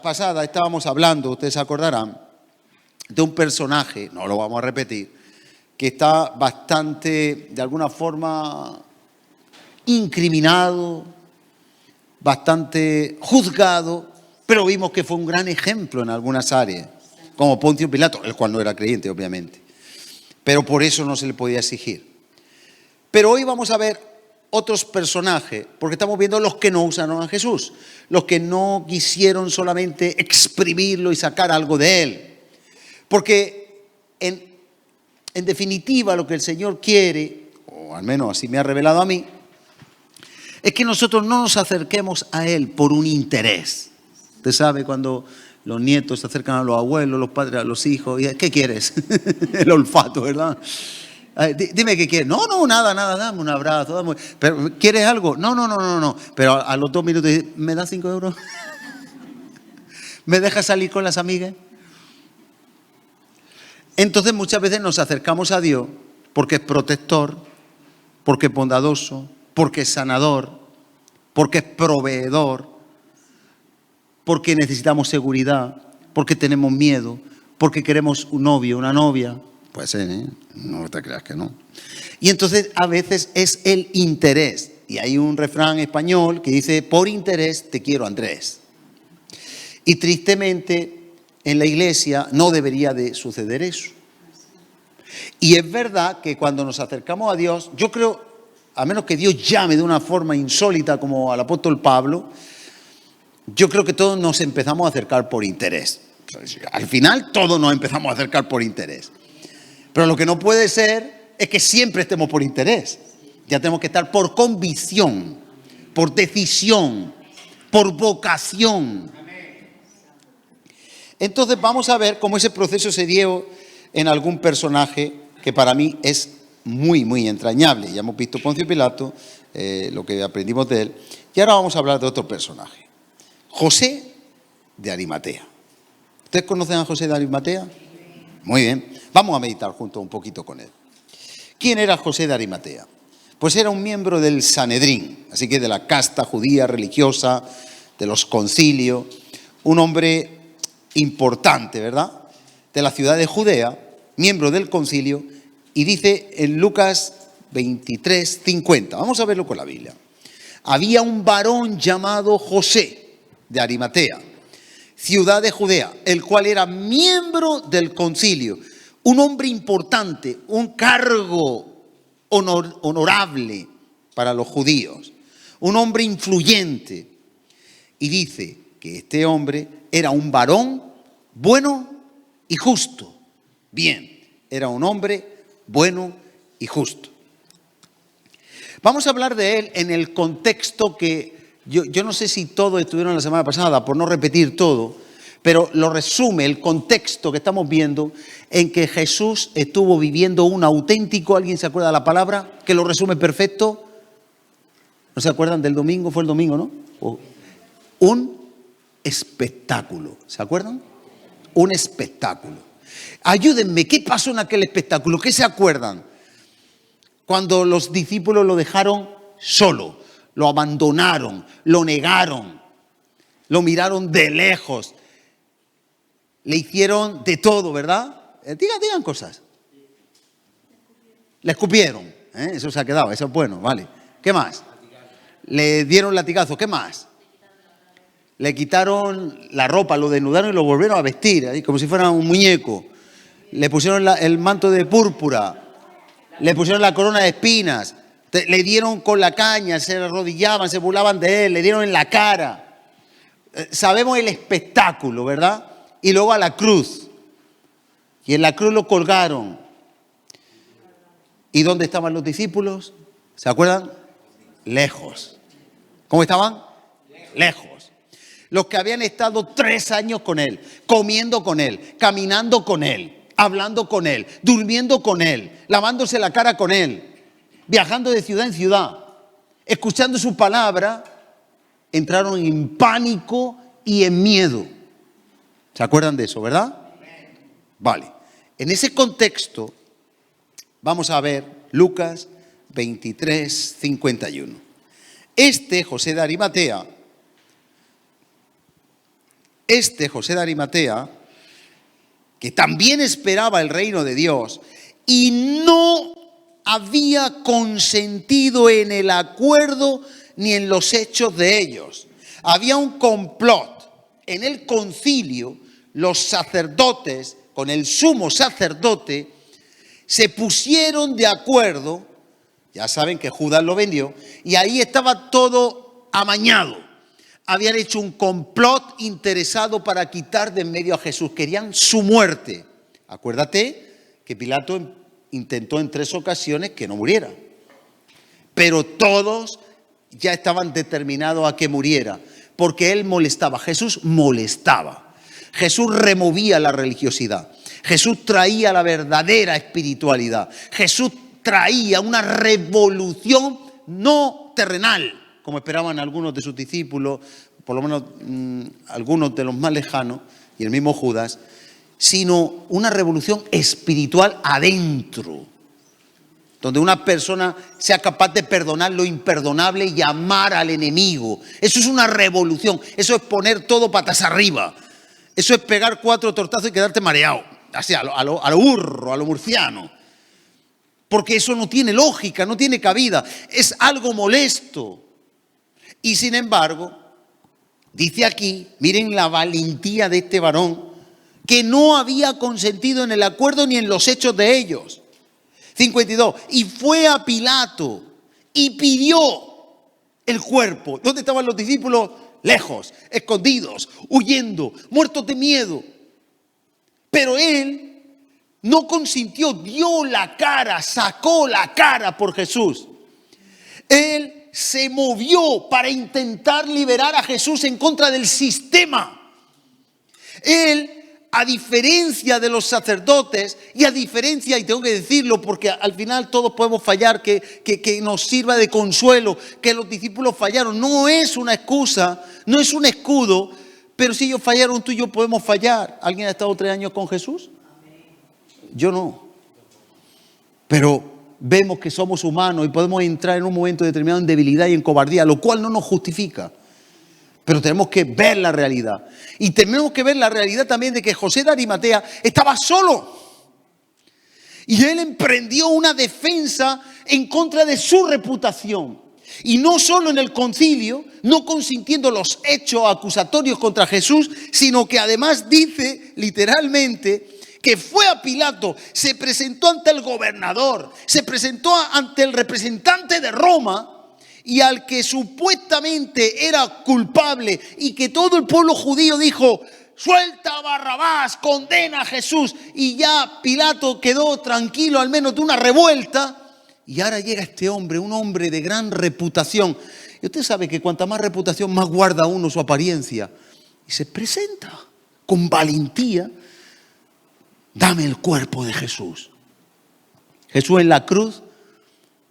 pasada estábamos hablando, ustedes se acordarán, de un personaje, no lo vamos a repetir, que está bastante, de alguna forma, incriminado, bastante juzgado, pero vimos que fue un gran ejemplo en algunas áreas, como Poncio Pilato, el cual no era creyente, obviamente, pero por eso no se le podía exigir. Pero hoy vamos a ver otros personajes, porque estamos viendo los que no usaron a Jesús, los que no quisieron solamente exprimirlo y sacar algo de él. Porque en definitiva lo que el Señor quiere, o al menos así me ha revelado a mí, es que nosotros no nos acerquemos a Él por un interés. Usted sabe cuando los nietos se acercan a los abuelos, los padres a los hijos, y ¿qué quieres? El olfato, ¿verdad? Dime qué quieres. No, nada, dame un abrazo. ¿Pero quieres algo? No. Pero a los 2 minutos, ¿me das 5 euros? ¿Me dejas salir con las amigas? Entonces muchas veces nos acercamos a Dios porque es protector, porque es bondadoso, porque es sanador, porque es proveedor, porque necesitamos seguridad, porque tenemos miedo, porque queremos un novio, una novia. Puede ser, ¿eh? No te creas que no. Y entonces a veces es el interés. Y hay un refrán español que dice, por interés te quiero, Andrés. Y tristemente en la iglesia no debería de suceder eso. Y es verdad que cuando nos acercamos a Dios, yo creo, a menos que Dios llame de una forma insólita como al apóstol Pablo, yo creo que todos nos empezamos a acercar por interés. Al final todos nos empezamos a acercar por interés. Pero lo que no puede ser es que siempre estemos por interés. Ya tenemos que estar por convicción, por decisión, por vocación. Entonces vamos a ver cómo ese proceso se dio en algún personaje que para mí es muy, muy entrañable. Ya hemos visto Poncio Pilato, lo que aprendimos de él. Y ahora vamos a hablar de otro personaje. José de Arimatea. ¿Ustedes conocen a José de Arimatea? Muy bien. Vamos a meditar juntos un poquito con él. ¿Quién era José de Arimatea? Pues era un miembro del Sanedrín, así que de la casta judía religiosa, de los concilios, un hombre importante, ¿verdad? De la ciudad de Judea, miembro del concilio, y dice en Lucas 23:50, vamos a verlo con la Biblia. Había un varón llamado José de Arimatea, ciudad de Judea, el cual era miembro del concilio, un hombre importante, un cargo honorable para los judíos, un hombre influyente. Y dice que este hombre era un varón bueno y justo. Bien, era un hombre bueno y justo. Vamos a hablar de él en el contexto que yo no sé si todos estuvieron la semana pasada, por no repetir todo, pero lo resume el contexto que estamos viendo en que Jesús estuvo viviendo un auténtico, ¿alguien se acuerda de la palabra? Que lo resume perfecto. ¿No se acuerdan del domingo? Fue el domingo, ¿no? Un espectáculo. ¿Se acuerdan? Un espectáculo. Ayúdenme, ¿qué pasó en aquel espectáculo? ¿Qué se acuerdan? Cuando los discípulos lo dejaron solo, lo abandonaron, lo negaron, lo miraron de lejos, le hicieron de todo, ¿verdad? Digan cosas. Le escupieron, eso se ha quedado, eso es bueno, vale. ¿Qué más? Le dieron latigazos, ¿qué más? Le quitaron la ropa, lo desnudaron y lo volvieron a vestir, como si fuera un muñeco. Le pusieron el manto de púrpura, le pusieron la corona de espinas, le dieron con la caña, se arrodillaban, se burlaban de él, le dieron en la cara. Sabemos el espectáculo, ¿verdad? Y luego a la cruz. Y en la cruz lo colgaron. ¿Y dónde estaban los discípulos? ¿Se acuerdan? Lejos. ¿Cómo estaban? Lejos. Los que habían estado 3 años con él, comiendo con él, caminando con él, hablando con él, durmiendo con él, lavándose la cara con él, viajando de ciudad en ciudad, escuchando su palabra, entraron en pánico y en miedo. ¿Se acuerdan de eso, verdad? Vale. En ese contexto, vamos a ver Lucas 23:51. José de Arimatea, José de Arimatea, que también esperaba el reino de Dios y no había consentido en el acuerdo ni en los hechos de ellos. Había un complot en el concilio. Los sacerdotes, con el sumo sacerdote, se pusieron de acuerdo. Ya saben que Judas lo vendió y ahí estaba todo amañado. Habían hecho un complot interesado para quitar de en medio a Jesús. Querían su muerte. Acuérdate que Pilato intentó en 3 ocasiones que no muriera. Pero todos ya estaban determinados a que muriera. Porque él molestaba. Jesús molestaba. Jesús removía la religiosidad. Jesús traía la verdadera espiritualidad. Jesús traía una revolución no terrenal, como esperaban algunos de sus discípulos, por lo menos algunos de los más lejanos, y el mismo Judas, sino una revolución espiritual adentro, donde una persona sea capaz de perdonar lo imperdonable y amar al enemigo. Eso es una revolución, eso es poner todo patas arriba, eso es pegar 4 tortazos y quedarte mareado, así a lo burro, a lo murciano. Porque eso no tiene lógica, no tiene cabida, es algo molesto. Y sin embargo, dice aquí, miren la valentía de este varón, que no había consentido en el acuerdo ni en los hechos de ellos. 52, y fue a Pilato y pidió el cuerpo. ¿Dónde estaban los discípulos? Lejos, escondidos, huyendo, muertos de miedo. Pero él no consintió, dio la cara, sacó la cara por Jesús. Él se movió para intentar liberar a Jesús en contra del sistema. Él, a diferencia de los sacerdotes, y a diferencia, y tengo que decirlo porque al final todos podemos fallar, que nos sirva de consuelo, que los discípulos fallaron. No es una excusa, no es un escudo, pero si ellos fallaron, tú y yo podemos fallar. ¿Alguien ha estado 3 años con Jesús? Yo no. Pero vemos que somos humanos y podemos entrar en un momento determinado en debilidad y en cobardía, lo cual no nos justifica. Pero tenemos que ver la realidad. Y tenemos que ver la realidad también de que José de Arimatea estaba solo. Y él emprendió una defensa en contra de su reputación. Y no solo en el concilio, no consintiendo los hechos acusatorios contra Jesús, sino que además dice literalmente que fue a Pilato, se presentó ante el gobernador, se presentó ante el representante de Roma, y al que supuestamente era culpable y que todo el pueblo judío dijo: suelta a Barrabás, condena a Jesús, y ya Pilato quedó tranquilo al menos de una revuelta. Y ahora llega este hombre, un hombre de gran reputación, y usted sabe que cuanta más reputación, más guarda uno su apariencia, y se presenta con valentía: dame el cuerpo de Jesús. Jesús en la cruz,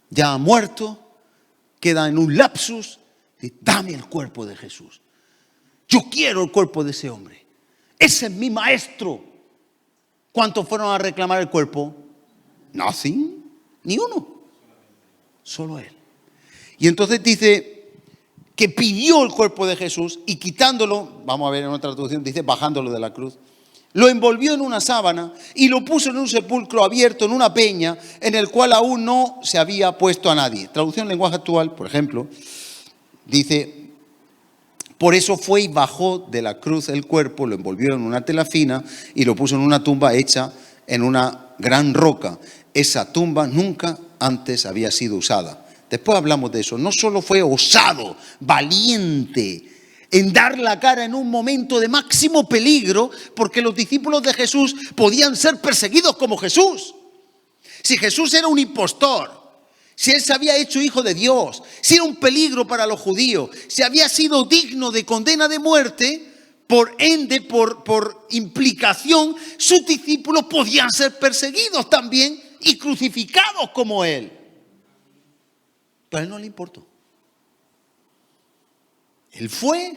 ya muerto, queda en un lapsus, y dame el cuerpo de Jesús. Yo quiero el cuerpo de ese hombre. Ese es mi maestro. ¿Cuántos fueron a reclamar el cuerpo? Nothing, ni uno. Solo él. Y entonces dice que pidió el cuerpo de Jesús y quitándolo, vamos a ver en otra traducción, dice bajándolo de la cruz, lo envolvió en una sábana y lo puso en un sepulcro abierto, en una peña, en el cual aún no se había puesto a nadie. Traducción en lenguaje actual, por ejemplo, dice: por eso fue y bajó de la cruz el cuerpo, lo envolvió en una tela fina y lo puso en una tumba hecha en una gran roca. Esa tumba nunca antes había sido usada. Después hablamos de eso. No solo fue osado, valiente en dar la cara en un momento de máximo peligro, porque los discípulos de Jesús podían ser perseguidos como Jesús. Si Jesús era un impostor, si él se había hecho hijo de Dios, si era un peligro para los judíos, si había sido digno de condena de muerte, por ende, por implicación, sus discípulos podían ser perseguidos también y crucificados como él. Pero a él no le importó. Él fue,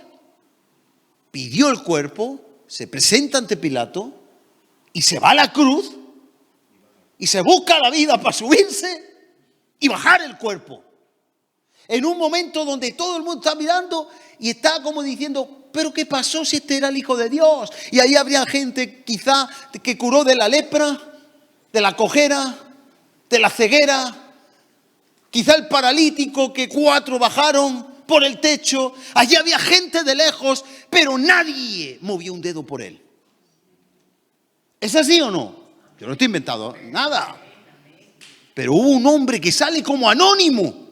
pidió el cuerpo, se presenta ante Pilato y se va a la cruz y se busca la vida para subirse y bajar el cuerpo. En un momento donde todo el mundo está mirando y está como diciendo: pero ¿qué pasó si este era el Hijo de Dios? Y ahí habría gente quizá que curó de la lepra, de la cojera, de la ceguera. Quizá el paralítico que 4 bajaron por el techo. Allí había gente de lejos, pero nadie movió un dedo por él. ¿Es así o no? Yo no estoy inventando nada. Pero hubo un hombre que sale como anónimo.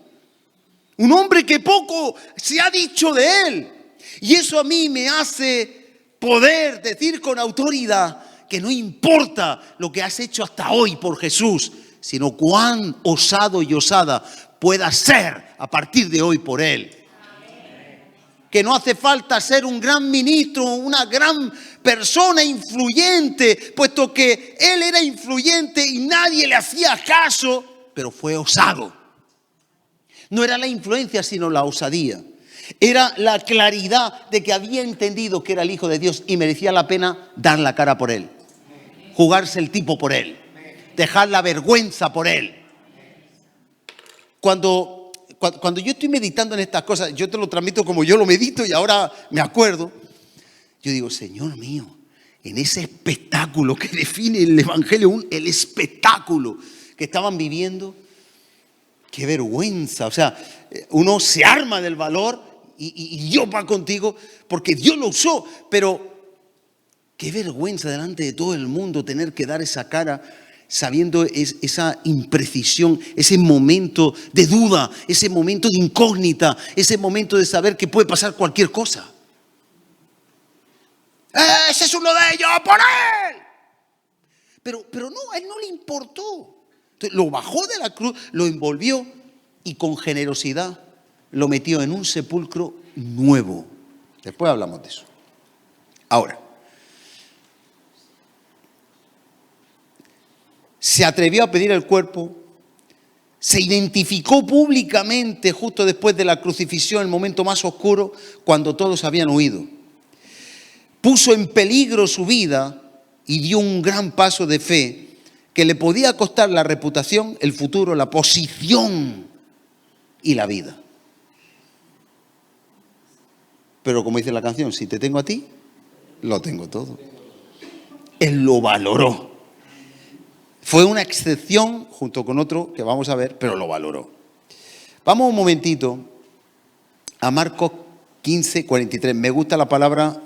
Un hombre que poco se ha dicho de él. Y eso a mí me hace poder decir con autoridad que no importa lo que has hecho hasta hoy por Jesús, sino cuán osado y osada puedas ser a partir de hoy por Él. Que no hace falta ser un gran ministro, una gran persona influyente, puesto que él era influyente y nadie le hacía caso, pero fue osado. No era la influencia, sino la osadía. Era la claridad de que había entendido que era el Hijo de Dios y merecía la pena dar la cara por él, jugarse el tipo por él, dejar la vergüenza por él. Cuando yo estoy meditando en estas cosas, yo te lo transmito como yo lo medito y ahora me acuerdo. Yo digo, Señor mío, en ese espectáculo que define el Evangelio, el espectáculo que estaban viviendo, qué vergüenza. O sea, uno se arma del valor y Dios va contigo porque Dios lo usó. Pero qué vergüenza delante de todo el mundo tener que dar esa cara sabiendo esa imprecisión, ese momento de duda, ese momento de incógnita, ese momento de saber que puede pasar cualquier cosa. Ese es uno de ellos, por él. Pero no, a él no le importó. Entonces, lo bajó de la cruz, lo envolvió y con generosidad lo metió en un sepulcro nuevo. Después hablamos de eso. Ahora, se atrevió a pedir el cuerpo, se identificó públicamente justo después de la crucifixión, el momento más oscuro, cuando todos habían huido. Puso en peligro su vida y dio un gran paso de fe que le podía costar la reputación, el futuro, la posición y la vida. Pero como dice la canción, si te tengo a ti, lo tengo todo. Él lo valoró. Fue una excepción junto con otro que vamos a ver, pero lo valoró. Vamos un momentito a Marcos 15, 43. Me gusta la palabra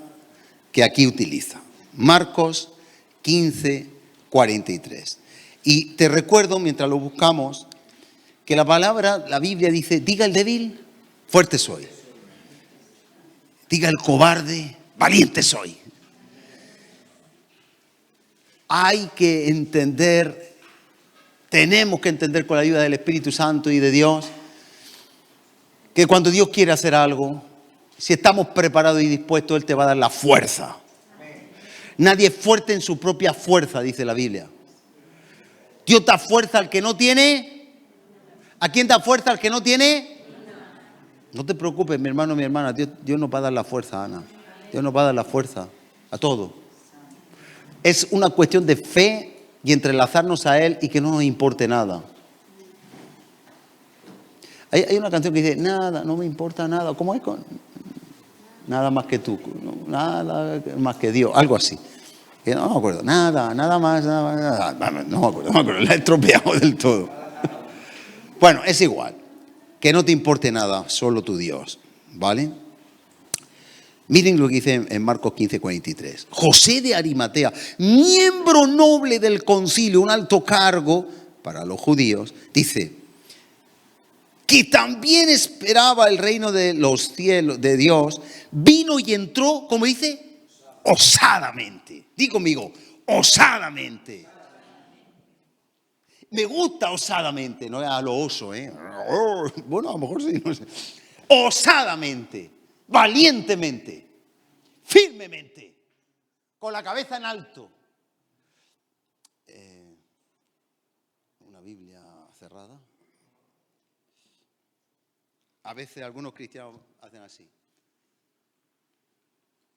que aquí utiliza. Marcos 15, 43. Y te recuerdo, mientras lo buscamos, que la palabra, la Biblia dice, diga el débil, fuerte soy. Diga el cobarde, valiente soy. Hay que entender, tenemos que entender con la ayuda del Espíritu Santo y de Dios, que cuando Dios quiere hacer algo, si estamos preparados y dispuestos, Él te va a dar la fuerza. Nadie es fuerte en su propia fuerza, dice la Biblia. Dios da fuerza al que no tiene. ¿A quién da fuerza al que no tiene? No te preocupes, mi hermano, mi hermana. Dios nos va a dar la fuerza, Ana. Dios nos va a dar la fuerza a todo. Es una cuestión de fe y entrelazarnos a Él y que no nos importe nada. Hay una canción que dice, nada, no me importa nada. ¿Cómo es? Nada más que tú, nada más que Dios, algo así. No me acuerdo, nada más, no me acuerdo, la he estropeado del todo. Bueno, es igual, que no te importe nada, solo tu Dios, ¿vale? Miren lo que dice en Marcos 15, 43. José de Arimatea, miembro noble del concilio, un alto cargo para los judíos, dice, que también esperaba el reino de los cielos, de Dios, vino y entró, como dice, osadamente. Di conmigo, osadamente. Me gusta osadamente, no a lo oso, ¿eh? Bueno, a lo mejor sí, no sé. Osadamente, valientemente, firmemente, con la cabeza en alto. Una Biblia cerrada. A veces algunos cristianos hacen así.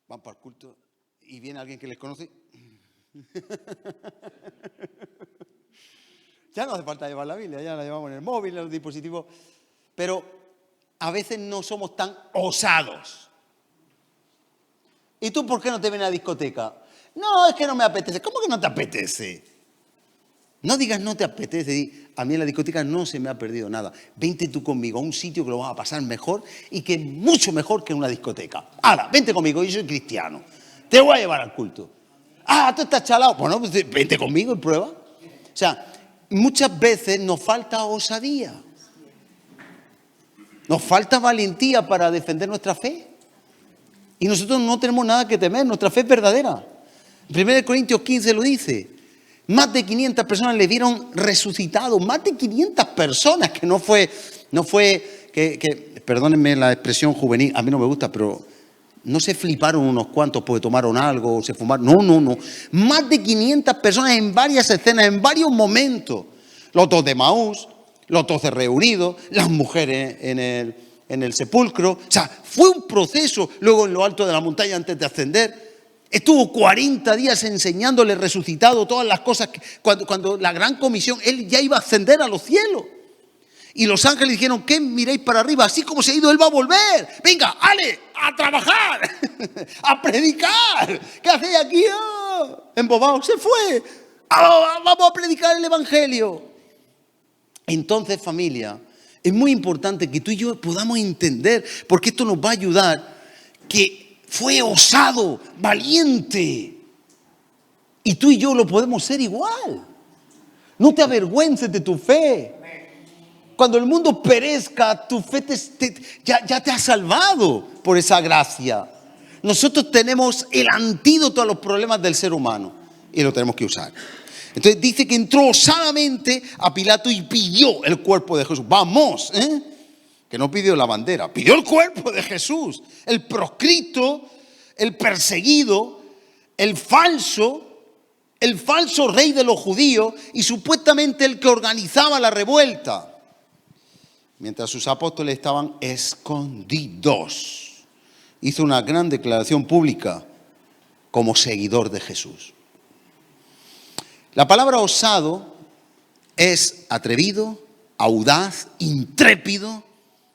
Van para el culto y viene alguien que les conoce. Ya no hace falta llevar la Biblia, ya la llevamos en el móvil, en los dispositivos. Pero a veces no somos tan osados. ¿Y tú por qué no te vienes a la discoteca? No, es que no me apetece. ¿Cómo que no te apetece? No digas no te apetece. Di, a mí en la discoteca no se me ha perdido nada. Vente tú conmigo a un sitio que lo vas a pasar mejor y que es mucho mejor que una discoteca. ¡Hala! Vente conmigo, yo soy cristiano. Te voy a llevar al culto. Ah, tú estás chalado. Bueno, pues vente conmigo y prueba. O sea, muchas veces nos falta osadía. Nos falta valentía para defender nuestra fe. Y nosotros no tenemos nada que temer, nuestra fe es verdadera. 1 Corintios 15 lo dice. Más de 500 personas le vieron resucitado. Más de 500 personas, que no fue que perdónenme la expresión juvenil, a mí no me gusta, pero no se fliparon unos cuantos porque tomaron algo o se fumaron. No. Más de 500 personas en varias escenas, en varios momentos. Los 2 de Maús, los 12 reunidos, las mujeres en el sepulcro. O sea, fue un proceso. Luego en lo alto de la montaña antes de ascender. Estuvo 40 días enseñándole resucitado todas las cosas. Cuando la gran comisión, él ya iba a ascender a los cielos. Y los ángeles dijeron, ¿qué miráis para arriba? Así como se ha ido, él va a volver. Venga, ale, a trabajar, a predicar. ¿Qué hacéis aquí? Embobado, se fue. Vamos a predicar el evangelio. Entonces, familia, es muy importante que tú y yo podamos entender, porque esto nos va a ayudar, que fue osado, valiente. Y tú y yo lo podemos ser igual. No te avergüences de tu fe. Cuando el mundo perezca, tu fe ya te ha salvado por esa gracia. Nosotros tenemos el antídoto a los problemas del ser humano y lo tenemos que usar. Entonces dice que entró osadamente a Pilato y pidió el cuerpo de Jesús. Vamos, que no pidió la bandera, pidió el cuerpo de Jesús. El proscrito, el perseguido, el falso rey de los judíos y supuestamente el que organizaba la revuelta. Mientras sus apóstoles estaban escondidos, hizo una gran declaración pública como seguidor de Jesús. La palabra osado es atrevido, audaz, intrépido,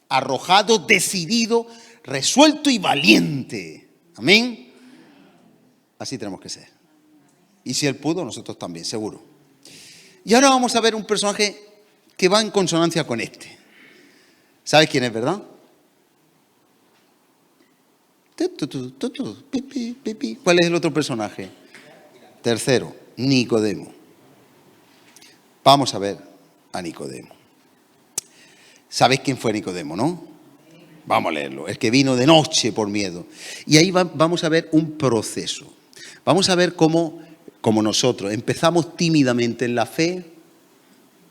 arrojado, decidido, resuelto y valiente. Amén. Así tenemos que ser. Y si él pudo, nosotros también, seguro. Y ahora vamos a ver un personaje que va en consonancia con este. ¿Sabes quién es, verdad? ¿Cuál es el otro personaje? Tercero, Nicodemo. Vamos a ver a Nicodemo. ¿Sabéis quién fue Nicodemo, no? Vamos a leerlo. El que vino de noche por miedo. Y ahí vamos a ver un proceso. Vamos a ver cómo nosotros empezamos tímidamente en la fe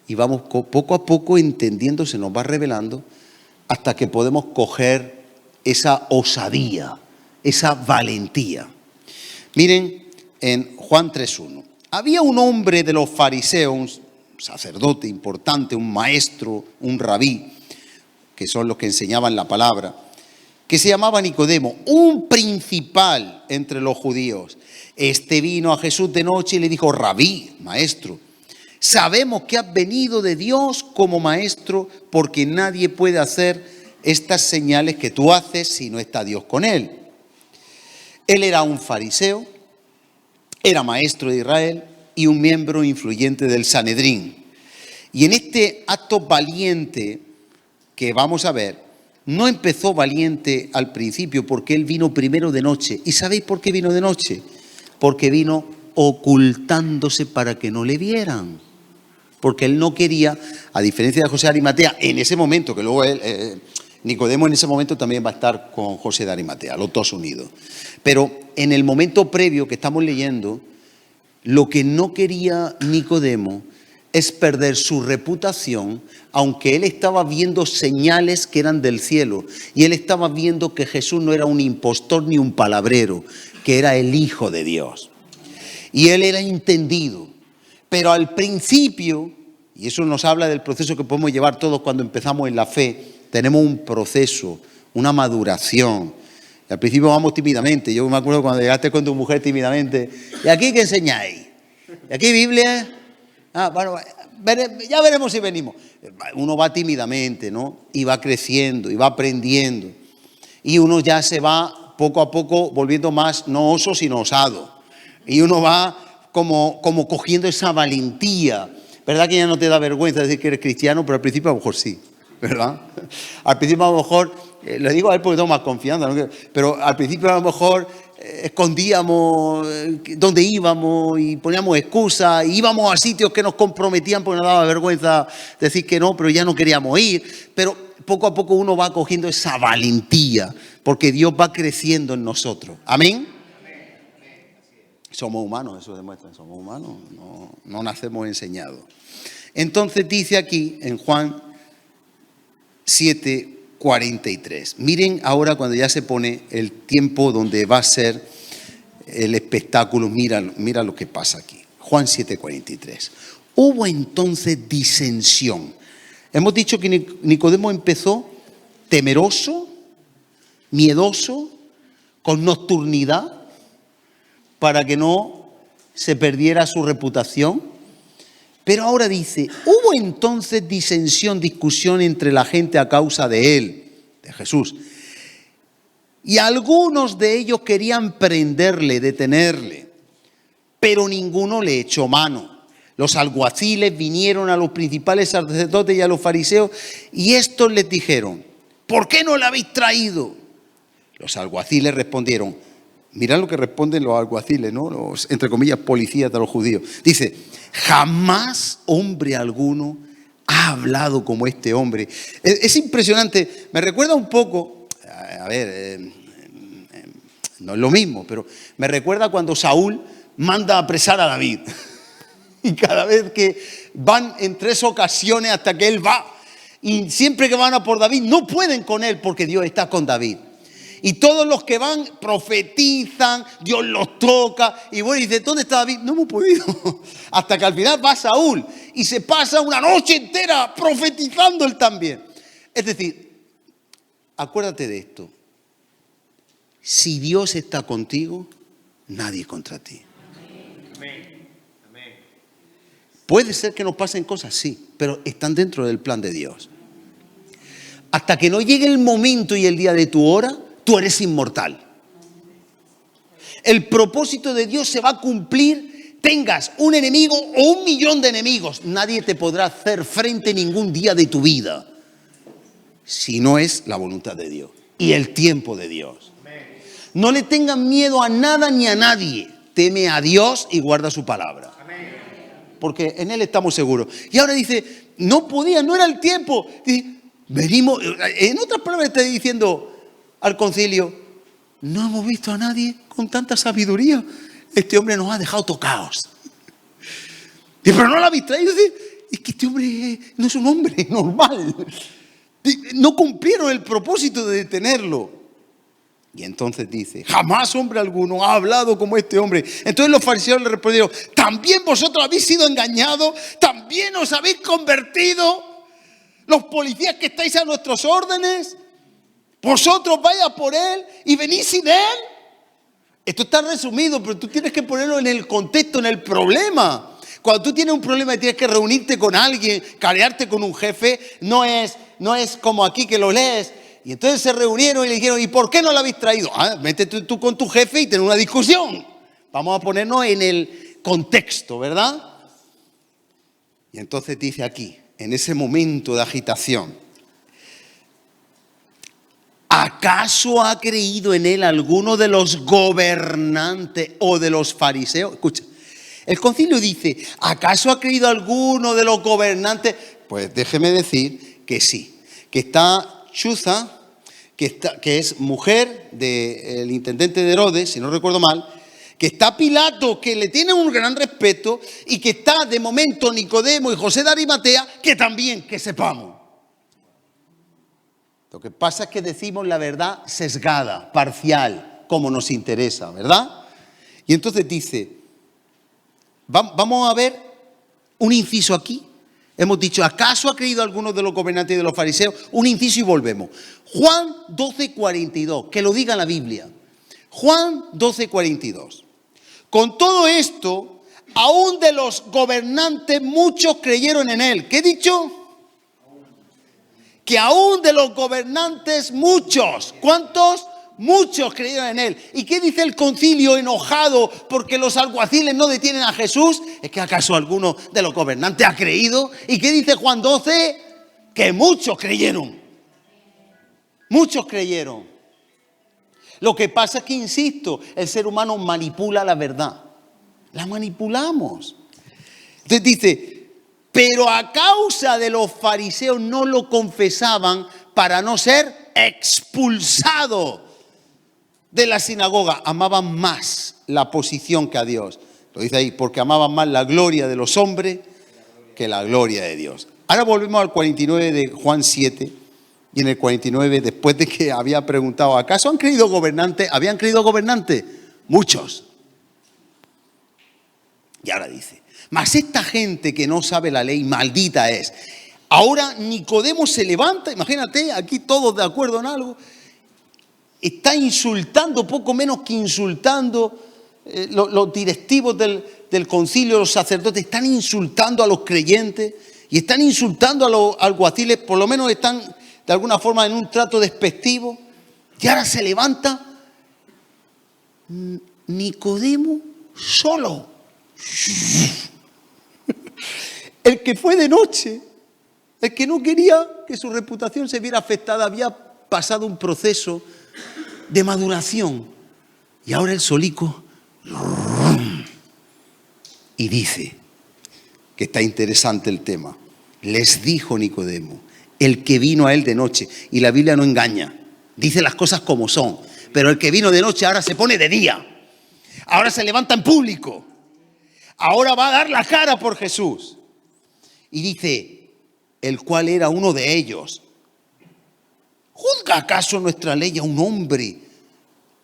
y vamos poco a poco entendiendo, se nos va revelando, hasta que podemos coger esa osadía, esa valentía. Miren, en Juan 3:1. Había un hombre de los fariseos, un sacerdote importante, un maestro, un rabí, que son los que enseñaban la palabra, que se llamaba Nicodemo, un principal entre los judíos. Este vino a Jesús de noche y le dijo, Rabí, maestro, sabemos que has venido de Dios como maestro, porque nadie puede hacer estas señales que tú haces si no está Dios con él. Él era un fariseo, era maestro de Israel y un miembro influyente del Sanedrín. Y en este acto valiente que vamos a ver, no empezó valiente al principio porque él vino primero de noche. ¿Y sabéis por qué vino de noche? Porque vino ocultándose para que no le vieran. Porque él no quería, a diferencia de José de Arimatea, en ese momento, que luego Nicodemo en ese momento también va a estar con José de Arimatea, los dos unidos. Pero en el momento previo que estamos leyendo, lo que no quería Nicodemo es perder su reputación, aunque él estaba viendo señales que eran del cielo. Y él estaba viendo que Jesús no era un impostor ni un palabrero, que era el Hijo de Dios. Y él era entendido. Pero al principio, y eso nos habla del proceso que podemos llevar todos cuando empezamos en la fe, tenemos un proceso, una maduración. Y al principio vamos tímidamente. Yo me acuerdo cuando llegaste con tu mujer tímidamente. ¿Y aquí qué enseñáis? ¿Y aquí Biblia? Bueno, ya veremos si venimos. Uno va tímidamente, ¿no? Y va creciendo, y va aprendiendo. Y uno ya se va poco a poco volviendo más, no oso, sino osado. Y uno va como cogiendo esa valentía. ¿Verdad que ya no te da vergüenza decir que eres cristiano? Pero al principio a lo mejor sí, ¿verdad? Al principio a lo mejor, le digo a él porque tengo más confianza, ¿no? Pero al principio a lo mejor escondíamos dónde íbamos y poníamos excusas, y íbamos a sitios que nos comprometían porque nos daba vergüenza decir que no, pero ya no queríamos ir. Pero poco a poco uno va cogiendo esa valentía porque Dios va creciendo en nosotros. ¿Amén? Somos humanos, eso demuestra, somos humanos, no nacemos enseñados. Entonces dice aquí en Juan 7:43. Miren ahora cuando ya se pone el tiempo donde va a ser el espectáculo, mira lo que pasa aquí. Juan 7:43. Hubo entonces disensión. Hemos dicho que Nicodemo empezó temeroso, miedoso, con nocturnidad, para que no se perdiera su reputación. Pero ahora dice, hubo entonces disensión, discusión entre la gente a causa de él, de Jesús. Y algunos de ellos querían prenderle, detenerle, pero ninguno le echó mano. Los alguaciles vinieron a los principales sacerdotes y a los fariseos, y estos les dijeron, ¿por qué no la habéis traído? Los alguaciles respondieron, mirad lo que responden los alguaciles, ¿no? Los, entre comillas, policías de los judíos. Dice, jamás hombre alguno ha hablado como este hombre. Es impresionante, me recuerda un poco, a ver, no es lo mismo, pero me recuerda cuando Saúl manda a apresar a David. Y cada vez que van en 3 ocasiones hasta que él va, y siempre que van a por David, no pueden con él porque Dios está con David. Y todos los que van profetizan, Dios los toca. Y bueno, dice, ¿dónde está David? No hemos podido. Hasta que al final va Saúl y se pasa una noche entera profetizando él también. Es decir, acuérdate de esto. Si Dios está contigo, nadie contra ti. Puede ser que nos pasen cosas, sí, pero están dentro del plan de Dios. Hasta que no llegue el momento y el día de tu hora, tú eres inmortal. El propósito de Dios se va a cumplir, tengas un enemigo o 1.000.000 de enemigos. Nadie te podrá hacer frente ningún día de tu vida, si no es la voluntad de Dios y el tiempo de Dios. No le tengan miedo a nada ni a nadie. Teme a Dios y guarda su palabra. Porque en Él estamos seguros. Y ahora dice, no podía, no era el tiempo. Dice, venimos, en otras palabras está diciendo al concilio, no hemos visto a nadie con tanta sabiduría. Este hombre nos ha dejado tocados. Dice, pero no lo habéis traído. Dice, es que este hombre no es un hombre normal. No cumplieron el propósito de detenerlo. Y entonces dice, jamás hombre alguno ha hablado como este hombre. Entonces los fariseos le respondieron, ¿también vosotros habéis sido engañados? ¿También os habéis convertido? Los policías que estáis a nuestras órdenes, vosotros vais a por él y venís sin él. Esto está resumido, pero tú tienes que ponerlo en el contexto, en el problema. Cuando tú tienes un problema y tienes que reunirte con alguien, carearte con un jefe, no es como aquí que lo lees. Y entonces se reunieron y le dijeron, ¿y por qué no lo habéis traído? Métete tú con tu jefe y ten una discusión. Vamos a ponernos en el contexto, ¿verdad? Y entonces dice aquí, en ese momento de agitación, ¿acaso ha creído en él alguno de los gobernantes o de los fariseos? Escucha, el concilio dice, ¿acaso ha creído alguno de los gobernantes? Pues déjeme decir que sí, que está Chuza, que es mujer del intendente de Herodes, si no recuerdo mal, que está Pilato, que le tiene un gran respeto, y que está de momento Nicodemo y José de Arimatea, que también, que sepamos. Lo que pasa es que decimos la verdad sesgada, parcial, como nos interesa, ¿verdad? Y entonces dice, vamos a ver un inciso aquí. Hemos dicho, ¿acaso ha creído alguno de los gobernantes y de los fariseos? Un inciso y volvemos. Juan 12:42, que lo diga la Biblia. Juan 12:42. Con todo esto, aún de los gobernantes muchos creyeron en él. ¿Qué he dicho? Que aún de los gobernantes muchos. ¿Cuántos? Muchos creyeron en él. ¿Y qué dice el concilio enojado porque los alguaciles no detienen a Jesús? ¿Es que acaso alguno de los gobernantes ha creído? ¿Y qué dice Juan 12? Que muchos creyeron. Muchos creyeron. Lo que pasa es que, insisto, el ser humano manipula la verdad. La manipulamos. Entonces dice, pero a causa de los fariseos no lo confesaban para no ser expulsados de la sinagoga. Amaban más la posición que a Dios. Lo dice ahí, porque amaban más la gloria de los hombres que la gloria de Dios. Ahora volvemos al 49 de Juan 7. Y en el 49, después de que había preguntado, ¿acaso han creído gobernantes? ¿Habían creído gobernantes? Muchos. Y ahora dice, mas esta gente que no sabe la ley, maldita es. Ahora Nicodemo se levanta, imagínate, aquí todos de acuerdo en algo, está insultando, poco menos que insultando, los directivos del concilio, los sacerdotes, están insultando a los creyentes y están insultando a los alguaciles, por lo menos están de alguna forma en un trato despectivo. Y ahora se levanta Nicodemo solo. El que fue de noche, el que no quería que su reputación se viera afectada, había pasado un proceso de maduración. Y ahora el solico. Y dice que está interesante el tema. Les dijo Nicodemo, el que vino a él de noche. Y la Biblia no engaña, dice las cosas como son. Pero el que vino de noche ahora se pone de día. Ahora se levanta en público. Ahora va a dar la cara por Jesús. Y dice, el cual era uno de ellos. ¿Juzga acaso nuestra ley a un hombre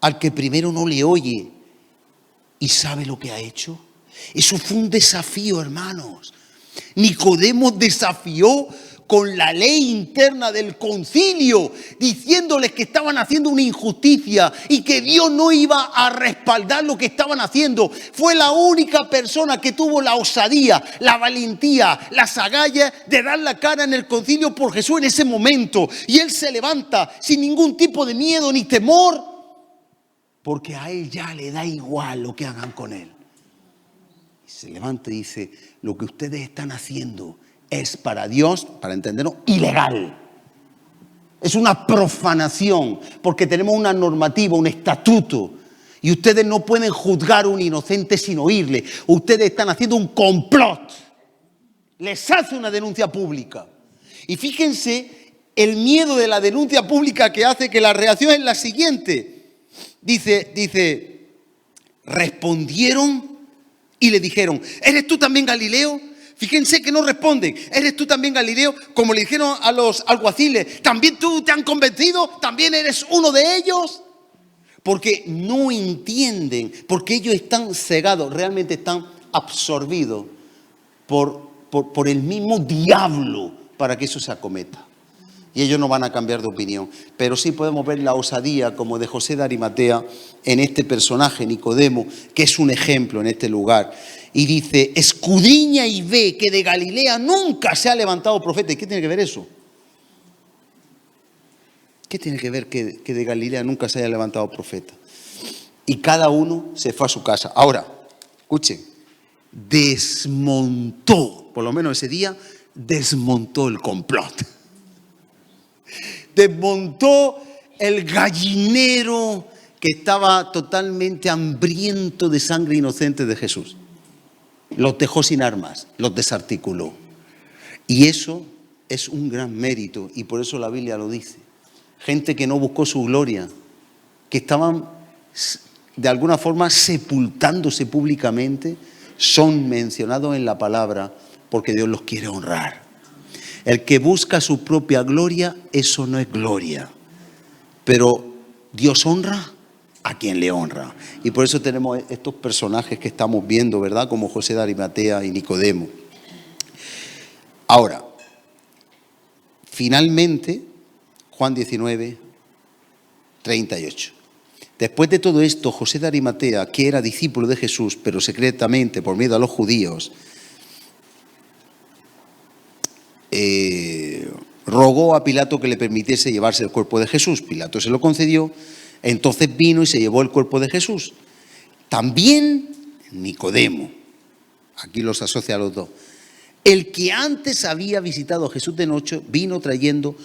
al que primero no le oye y sabe lo que ha hecho? Eso fue un desafío, hermanos. Nicodemo desafió con la ley interna del concilio, diciéndoles que estaban haciendo una injusticia y que Dios no iba a respaldar lo que estaban haciendo. Fue la única persona que tuvo la osadía, la valentía, las agallas de dar la cara en el concilio por Jesús en ese momento. Y él se levanta sin ningún tipo de miedo ni temor, porque a él ya le da igual lo que hagan con él. Y se levanta y dice, lo que ustedes están haciendo es para Dios, para entenderlo, ilegal. Es una profanación, porque tenemos una normativa, un estatuto, y ustedes no pueden juzgar a un inocente sin oírle. Ustedes están haciendo un complot. Les hace una denuncia pública. Y fíjense el miedo de la denuncia pública que hace que la reacción es la siguiente. Dice, respondieron y le dijeron, ¿eres tú también Galileo? Fíjense que no responden. ¿Eres tú también Galileo? Como le dijeron a los alguaciles, ¿también tú te han convencido? ¿También eres uno de ellos? Porque no entienden, porque ellos están cegados, realmente están absorbidos por el mismo diablo para que eso se acometa. Y ellos no van a cambiar de opinión. Pero sí podemos ver la osadía como de José de Arimatea en este personaje, Nicodemo, que es un ejemplo en este lugar. Y dice, escudriña y ve que de Galilea nunca se ha levantado profeta. ¿Y qué tiene que ver eso? ¿Qué tiene que ver que de Galilea nunca se haya levantado profeta? Y cada uno se fue a su casa. Ahora, escuchen, desmontó, por lo menos ese día, desmontó el complot. Desmontó el gallinero que estaba totalmente hambriento de sangre inocente de Jesús. Los dejó sin armas, los desarticuló. Y eso es un gran mérito, y por eso la Biblia lo dice. Gente que no buscó su gloria, que estaban de alguna forma sepultándose públicamente, son mencionados en la palabra porque Dios los quiere honrar. El que busca su propia gloria, eso no es gloria. Pero Dios honra a quien le honra. Y por eso tenemos estos personajes que estamos viendo, ¿verdad? Como José de Arimatea y Nicodemo. Ahora, finalmente, Juan 19, 38. Después de todo esto, José de Arimatea, que era discípulo de Jesús, pero secretamente por miedo a los judíos, rogó a Pilato que le permitiese llevarse el cuerpo de Jesús. Pilato se lo concedió Entonces vino y se llevó el cuerpo de Jesús. También Nicodemo, aquí los asocia a los dos, el que antes había visitado a Jesús de noche, vino trayendo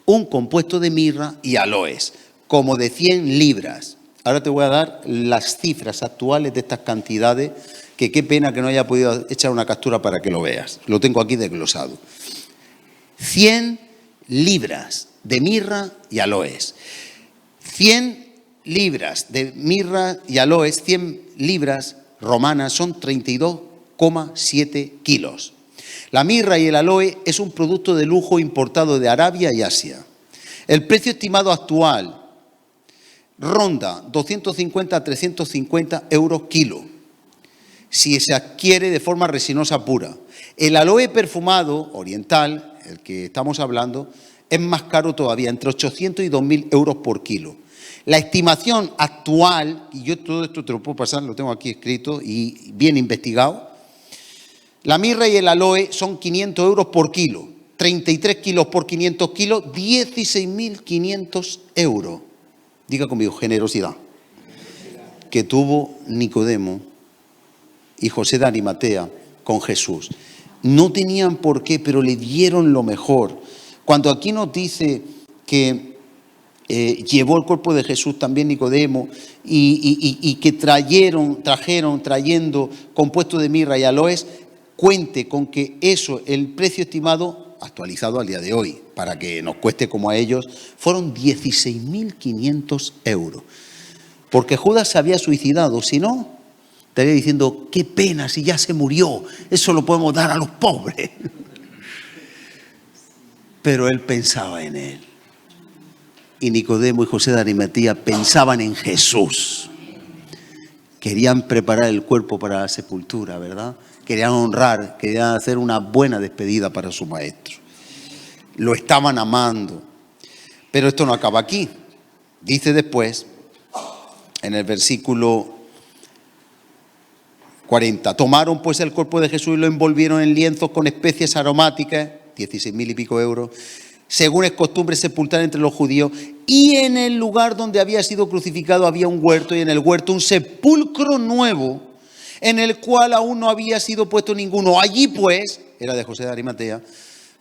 un compuesto de mirra y aloes, como de 100 libras. Ahora te voy a dar las cifras actuales de estas cantidades, que qué pena que no haya podido echar una captura para que lo veas. Lo tengo aquí desglosado. 100 libras de mirra y aloes. 100 libras de mirra y aloes, 100 libras romanas son 32,7 kilos. La mirra y el aloe es un producto de lujo importado de Arabia y Asia. El precio estimado actual ronda 250 a 350 euros kilo, si se adquiere de forma resinosa pura. El aloe perfumado oriental, el que estamos hablando, es más caro todavía, entre 800 y 2.000 euros por kilo. La estimación actual, y yo todo esto te lo puedo pasar, lo tengo aquí escrito y bien investigado, la mirra y el aloe son 500 euros por kilo, 33 kilos por 500 kilos, 16.500 euros. Diga conmigo, generosidad, que tuvo Nicodemo y José de Arimatea con Jesús. No tenían por qué, pero le dieron lo mejor. Cuando aquí nos dice que llevó el cuerpo de Jesús también Nicodemo y que trajeron trayendo compuesto de mirra y aloes, cuente con que eso, el precio estimado, actualizado al día de hoy, para que nos cueste como a ellos, fueron 16.500 euros. Porque Judas se había suicidado, si no, estaría diciendo, qué pena si ya se murió, eso lo podemos dar a los pobres. Pero él pensaba en él. Y Nicodemo y José de Arimatea pensaban en Jesús. Querían preparar el cuerpo para la sepultura, ¿verdad? Querían honrar, querían hacer una buena despedida para su maestro. Lo estaban amando. Pero esto no acaba aquí. Dice después, en el versículo 40, tomaron pues el cuerpo de Jesús y lo envolvieron en lienzos con especies aromáticas, 16.000 y pico euros, según es costumbre sepultar entre los judíos, y en el lugar donde había sido crucificado había un huerto, y en el huerto un sepulcro nuevo, en el cual aún no había sido puesto ninguno. Allí pues, era de José de Arimatea,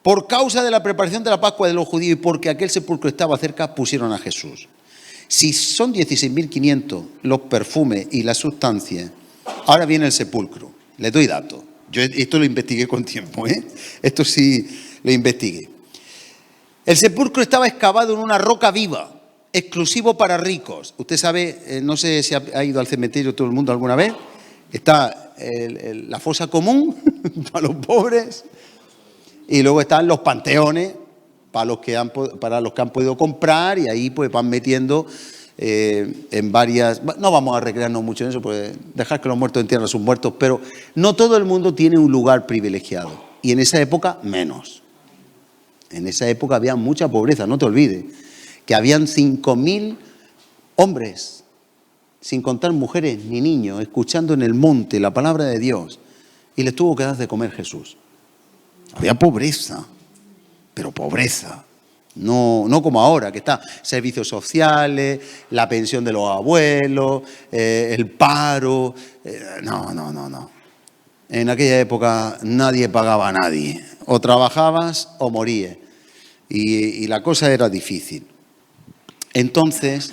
por causa de la preparación de la Pascua de los judíos y porque aquel sepulcro estaba cerca, pusieron a Jesús. Si son 16.500 los perfumes y las sustancias, ahora viene el sepulcro. Les doy datos. Yo esto lo investigué con tiempo, ¿eh? Esto sí lo investigué. El sepulcro estaba excavado en una roca viva, exclusivo para ricos. Usted sabe, no sé si ha ido al cementerio todo el mundo alguna vez, está la fosa común para los pobres y luego están los panteones para los que han podido comprar, y ahí pues van metiendo en varias... No vamos a recrearnos mucho en eso, pues dejar que los muertos entierren a sus muertos, pero no todo el mundo tiene un lugar privilegiado, y en esa época menos. En esa época había mucha pobreza, no te olvides, que habían 5.000 hombres, sin contar mujeres ni niños, escuchando en el monte la palabra de Dios, y les tuvo que dar de comer Jesús. Había pobreza, pero pobreza. No como ahora, que está servicios sociales, la pensión de los abuelos, el paro. No. En aquella época nadie pagaba a nadie. O trabajabas o morías. Y la cosa era difícil. Entonces,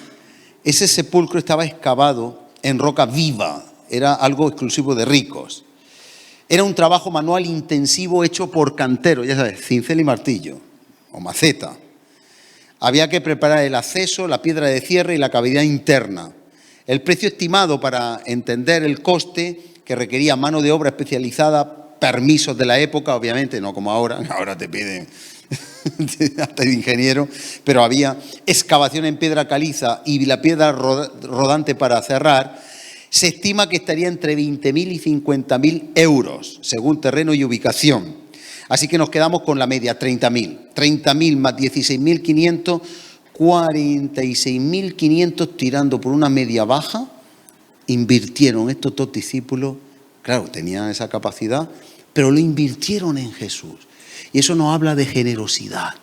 ese sepulcro estaba excavado en roca viva. Era algo exclusivo de ricos. Era un trabajo manual intensivo hecho por canteros, ya sabes, cincel y martillo, o maceta. Había que preparar el acceso, la piedra de cierre y la cavidad interna. El precio estimado, para entender el coste, que requería mano de obra especializada, permisos de la época, obviamente, no como ahora te piden hasta de ingeniero, pero había excavación en piedra caliza y la piedra rodante para cerrar. Se estima que estaría entre 20.000 y 50.000 euros, según terreno y ubicación. Así que nos quedamos con la media, 30.000. 30.000 más 16.500, 46.500 tirando por una media baja. Invirtieron estos dos discípulos, claro, tenían esa capacidad, pero lo invirtieron en Jesús. Y eso nos habla de generosidad.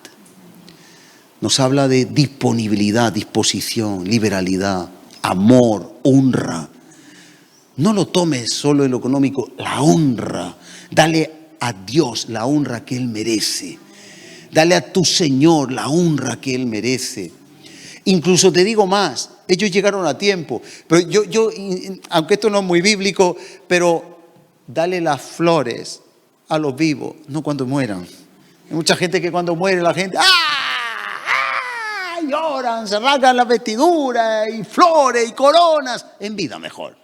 Nos habla de disponibilidad, disposición, liberalidad, amor, honra. No lo tomes solo en lo económico, la honra. Dale a Dios la honra que Él merece. Dale a tu Señor la honra que Él merece. Incluso te digo más, ellos llegaron a tiempo. Pero yo, aunque esto no es muy bíblico, pero dale las flores a los vivos, no cuando mueran. Hay mucha gente que cuando muere la gente lloran, se rasgan las vestiduras y flores y coronas. En vida mejor.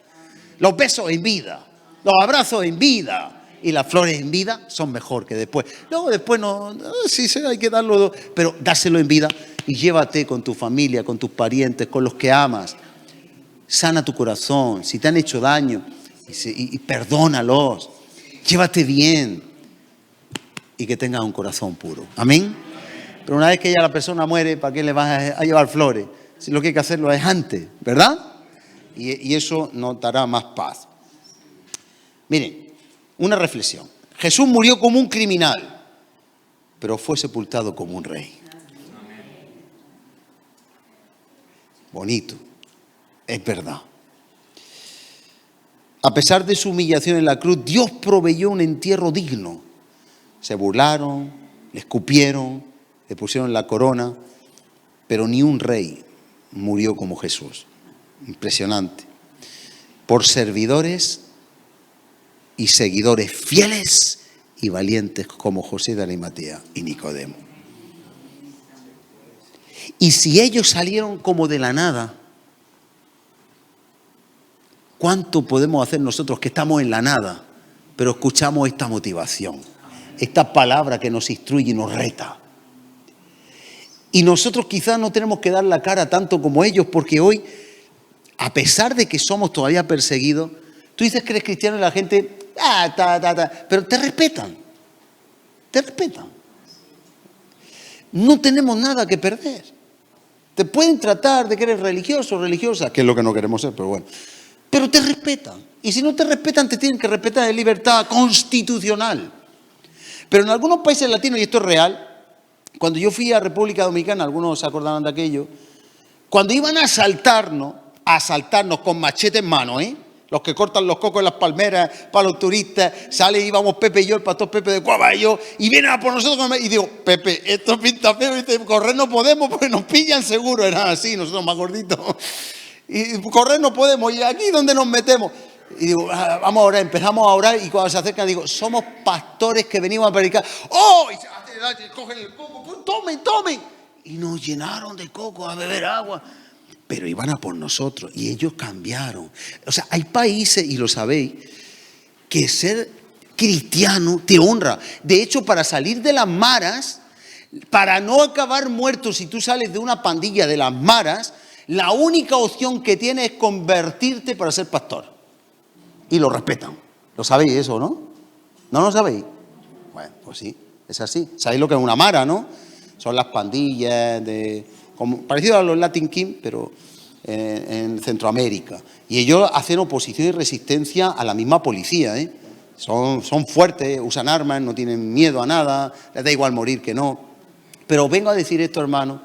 Los besos en vida, los abrazos en vida y las flores en vida son mejor que después. Luego después sí hay que darlo, pero dáselo en vida y llévate con tu familia, con tus parientes, con los que amas. Sana tu corazón, si te han hecho daño y perdónalos. Llévate bien y que tengas un corazón puro. Amén. Pero una vez que ya la persona muere, ¿para qué le vas a llevar flores? Si lo que hay que hacerlo es antes, ¿verdad? Y eso nos dará más paz. Miren, una reflexión. Jesús murió como un criminal, pero fue sepultado como un rey. Bonito, es verdad. A pesar de su humillación en la cruz, Dios proveyó un entierro digno. Se burlaron, le escupieron, le pusieron la corona, pero ni un rey murió como Jesús. Impresionante. Por servidores y seguidores fieles y valientes como José de Arimatea y Nicodemo. Y si ellos salieron como de la nada, ¿cuánto podemos hacer nosotros que estamos en la nada, pero escuchamos esta motivación, esta palabra que nos instruye y nos reta? Y nosotros quizás no tenemos que dar la cara tanto como ellos, porque hoy, a pesar de que somos todavía perseguidos, tú dices que eres cristiano y la gente, pero te respetan. Te respetan. No tenemos nada que perder. Te pueden tratar de que eres religioso o religiosa, que es lo que no queremos ser, pero bueno. Pero te respetan. Y si no te respetan, te tienen que respetar. Es libertad constitucional. Pero en algunos países latinos, y esto es real, cuando yo fui a República Dominicana, algunos se acordarán de aquello, cuando iban a asaltarnos con machete en mano, los que cortan los cocos en las palmeras para los turistas, íbamos Pepe y yo, el pastor Pepe de Cuava y yo, y vienen a por nosotros, y digo, Pepe, esto pinta feo, correr no podemos porque nos pillan seguro, era así, nosotros más gorditos, y correr no podemos, y aquí donde nos metemos. Y digo, vamos a orar, empezamos a orar, y cuando se acercan digo, somos pastores que venimos a predicar. ¡Oh! Y cogen el coco, pues, tomen. Y nos llenaron de coco a beber agua. Pero iban a por nosotros y ellos cambiaron. O sea, hay países, y lo sabéis, que ser cristiano te honra. De hecho, para salir de las maras, para no acabar muerto si tú sales de una pandilla de las maras, la única opción que tienes es convertirte para ser pastor. Y lo respetan. ¿Lo sabéis eso, no? ¿No lo sabéis? Bueno, pues sí, es así. ¿Sabéis lo que es una mara, no? Son las pandillas parecido a los Latin Kings, pero en Centroamérica. Y ellos hacen oposición y resistencia a la misma policía, Son fuertes, usan armas, no tienen miedo a nada, les da igual morir que no. Pero vengo a decir esto, hermano,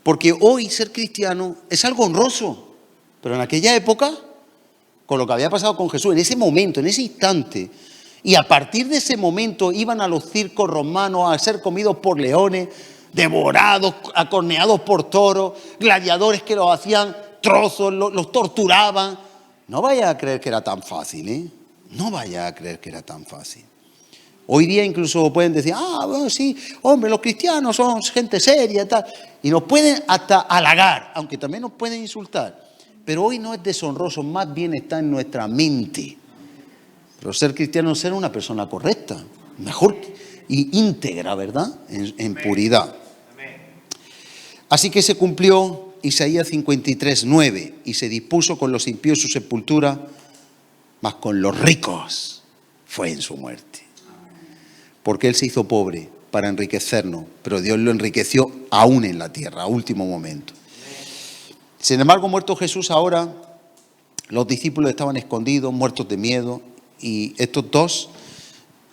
porque hoy ser cristiano es algo honroso. Pero en aquella época, con lo que había pasado con Jesús, en ese momento, en ese instante, y a partir de ese momento iban a los circos romanos a ser comidos por leones, devorados, acorneados por toros, gladiadores que los hacían trozos, los torturaban. No vaya a creer que era tan fácil, No vaya a creer que era tan fácil. Hoy día incluso pueden decir, bueno, sí, hombre, los cristianos son gente seria y tal. Y nos pueden hasta halagar, aunque también nos pueden insultar. Pero hoy no es deshonroso, más bien está en nuestra mente. Pero ser cristiano es ser una persona correcta, mejor y íntegra, ¿verdad? En puridad. Así que se cumplió Isaías 53:9 y se dispuso con los impíos su sepultura, mas con los ricos fue en su muerte. Porque Él se hizo pobre para enriquecernos, pero Dios lo enriqueció aún en la tierra, a último momento. Sin embargo, muerto Jesús ahora, los discípulos estaban escondidos, muertos de miedo, y estos dos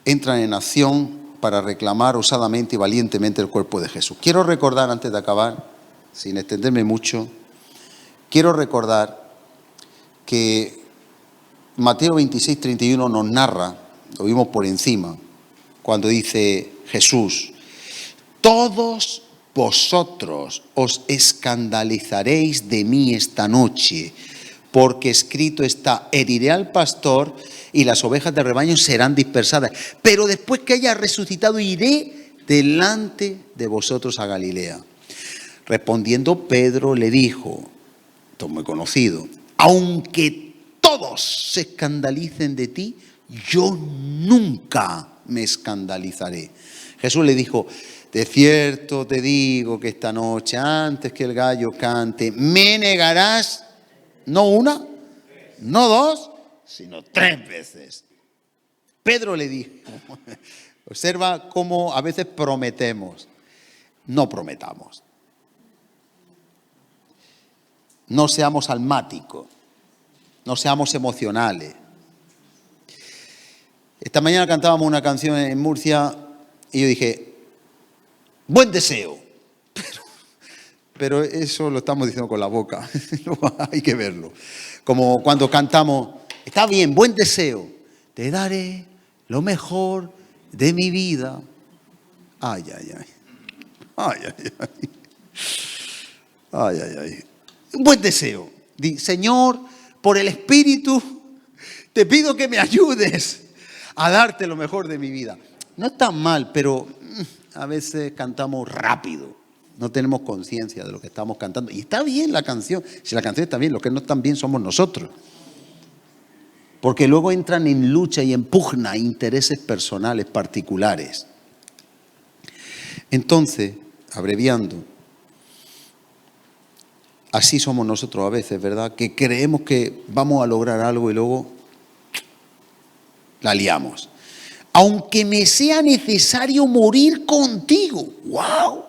entran en acción para reclamar osadamente y valientemente el cuerpo de Jesús. Quiero recordar, antes de acabar, sin extenderme mucho, quiero recordar que Mateo 26, 31 nos narra, lo vimos por encima, cuando dice Jesús: todos vosotros os escandalizaréis de mí esta noche, porque escrito está, heriré al pastor y las ovejas del rebaño serán dispersadas. Pero después que haya resucitado, iré delante de vosotros a Galilea. Respondiendo Pedro le dijo, esto es muy conocido: aunque todos se escandalicen de ti, yo nunca me escandalizaré. Jesús le dijo: de cierto te digo que esta noche, antes que el gallo cante, me negarás no una, no dos, sino 3 veces. Pedro le dijo, observa cómo a veces prometemos. No prometamos. No seamos almáticos. No seamos emocionales. Esta mañana cantábamos una canción en Murcia y yo dije, buen deseo. Pero eso lo estamos diciendo con la boca. Hay que verlo. Como cuando cantamos, está bien, buen deseo. Te daré lo mejor de mi vida. Ay, ay, ay. Ay, ay, ay. Ay, ay, ay. Un buen deseo. Señor, por el Espíritu, te pido que me ayudes a darte lo mejor de mi vida. No es tan mal, pero a veces cantamos rápido. No tenemos conciencia de lo que estamos cantando. Y está bien la canción. Si la canción está bien, los que no están bien somos nosotros. Porque luego entran en lucha y en pugna intereses personales particulares. Entonces, abreviando, así somos nosotros a veces, ¿verdad? Que creemos que vamos a lograr algo y luego la liamos. Aunque me sea necesario morir contigo. ¡Wow!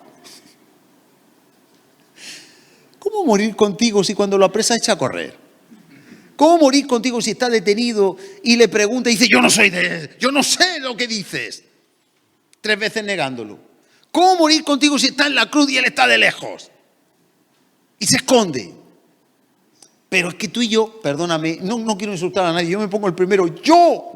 ¿Cómo morir contigo si cuando lo apresa echa a correr? ¿Cómo morir contigo si está detenido y le pregunta y dice, yo no sé lo que dices? 3 veces negándolo. ¿Cómo morir contigo si está en la cruz y él está de lejos? Y se esconde. Pero es que tú y yo, perdóname, no quiero insultar a nadie, yo me pongo el primero,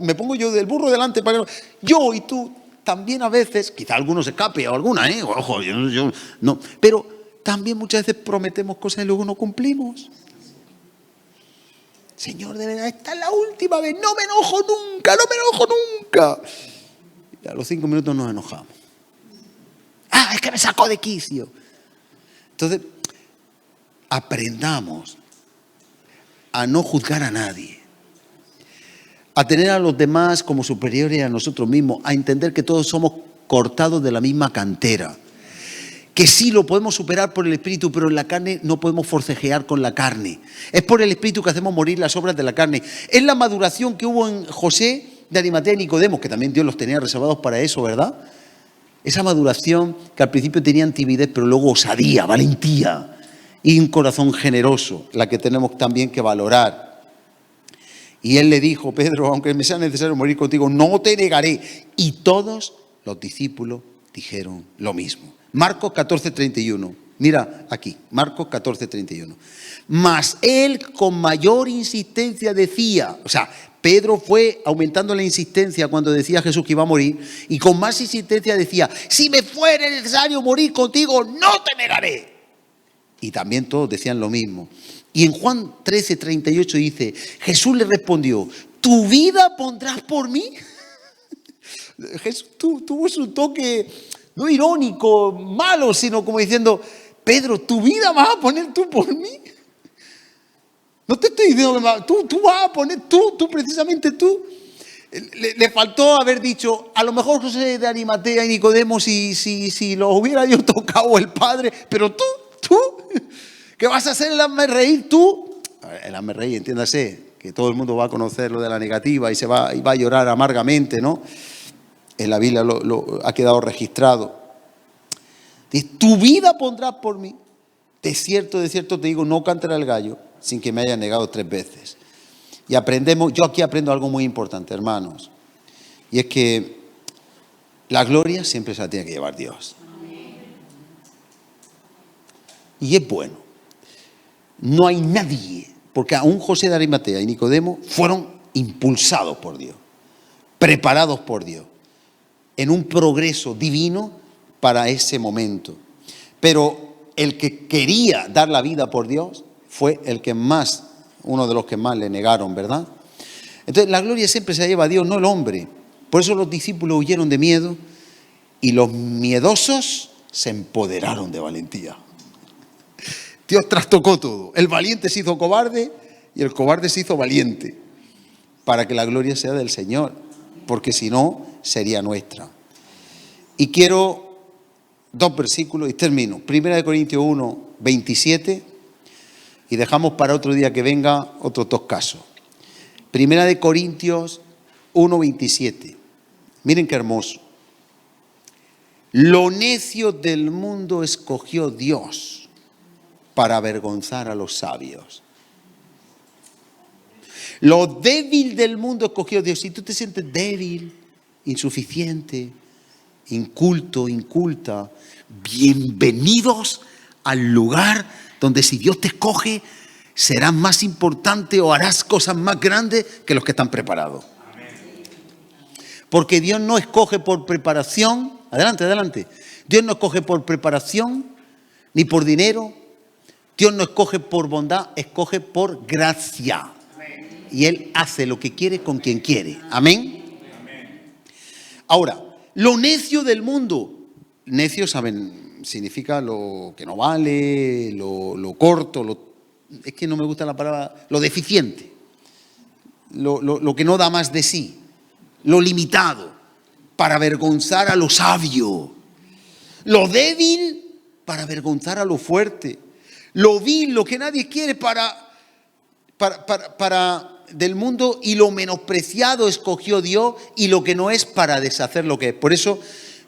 me pongo yo del burro delante para que yo y tú también a veces, quizá alguno se escape o alguna, ojo, yo no, pero también muchas veces prometemos cosas y luego no cumplimos. Señor, de verdad, esta es la última vez, no me enojo nunca. Y a los 5 minutos nos enojamos. Es que me sacó de quicio. Entonces, aprendamos a no juzgar a nadie, a tener a los demás como superiores a nosotros mismos, a entender que todos somos cortados de la misma cantera, que sí lo podemos superar por el Espíritu, pero en la carne no podemos forcejear con la carne. Es por el Espíritu que hacemos morir las obras de la carne. Es la maduración que hubo en José de Arimatea y Nicodemo, que también Dios los tenía reservados para eso, ¿verdad? Esa maduración que al principio tenían timidez, pero luego osadía, valentía y un corazón generoso, la que tenemos también que valorar. Y él le dijo, Pedro, aunque me sea necesario morir contigo, no te negaré. Y todos los discípulos dijeron lo mismo. Marcos 14:31. Mira aquí, Marcos 14:31. Mas él con mayor insistencia decía, o sea, Pedro fue aumentando la insistencia cuando decía a Jesús que iba a morir, y con más insistencia decía, si me fuere necesario morir contigo, no te negaré. Y también todos decían lo mismo. Y en Juan 13:38 dice, Jesús le respondió, ¿tu vida pondrás por mí? Jesús tuvo su toque no irónico, malo, sino como diciendo, Pedro, ¿tu vida vas a poner tú por mí? No te estoy diciendo que tú vas a poner tú precisamente tú. Le faltó haber dicho, a lo mejor José de Arimatea y Nicodemo si los hubiera yo tocado el Padre, pero tú, ¿qué vas a hacer el hazme reír tú? El hazme reír, entiéndase, que todo el mundo va a conocer lo de la negativa y va a llorar amargamente, ¿no? En la Biblia lo ha quedado registrado. Dice, tu vida pondrás por mí. De cierto te digo, no cantará el gallo sin que me haya negado 3 veces. Y yo aquí aprendo algo muy importante, hermanos. Y es que La gloria siempre se la tiene que llevar Dios. Y es bueno. No hay nadie, porque aún José de Arimatea y Nicodemo fueron impulsados por Dios, preparados por Dios, en un progreso divino para ese momento. Pero el que quería dar la vida por Dios fue uno de los que más le negaron, ¿verdad? Entonces la gloria siempre se la lleva a Dios, no el hombre. Por eso los discípulos huyeron de miedo y los miedosos se empoderaron de valentía. Dios trastocó todo. El valiente se hizo cobarde y el cobarde se hizo valiente, para que la gloria sea del Señor, porque si no, sería nuestra. Y quiero 2 versículos y termino. 1 Corintios 1, 27, y dejamos para otro día que venga otros 2 casos. 1 Corintios 1, 27. Miren qué hermoso. Lo necio del mundo escogió Dios para avergonzar a los sabios. Lo débil del mundo escogió Dios. Si tú te sientes débil, insuficiente, inculto, inculta, bienvenidos al lugar donde si Dios te escoge, serás más importante o harás cosas más grandes que los que están preparados. Porque Dios no escoge por preparación. Adelante, adelante. Dios no escoge por preparación ni por dinero. Dios no escoge por bondad, escoge por gracia. Y Él hace lo que quiere con quien quiere. Amén. Ahora, lo necio del mundo. Necio, saben, significa lo que no vale, lo corto, es que no me gusta la palabra, lo deficiente. Lo que no da más de sí. Lo limitado. Para avergonzar a lo sabio. Lo débil para avergonzar a lo fuerte. Lo vil, lo que nadie quiere para del mundo, y lo menospreciado escogió Dios, y lo que no es para deshacer lo que es. Por eso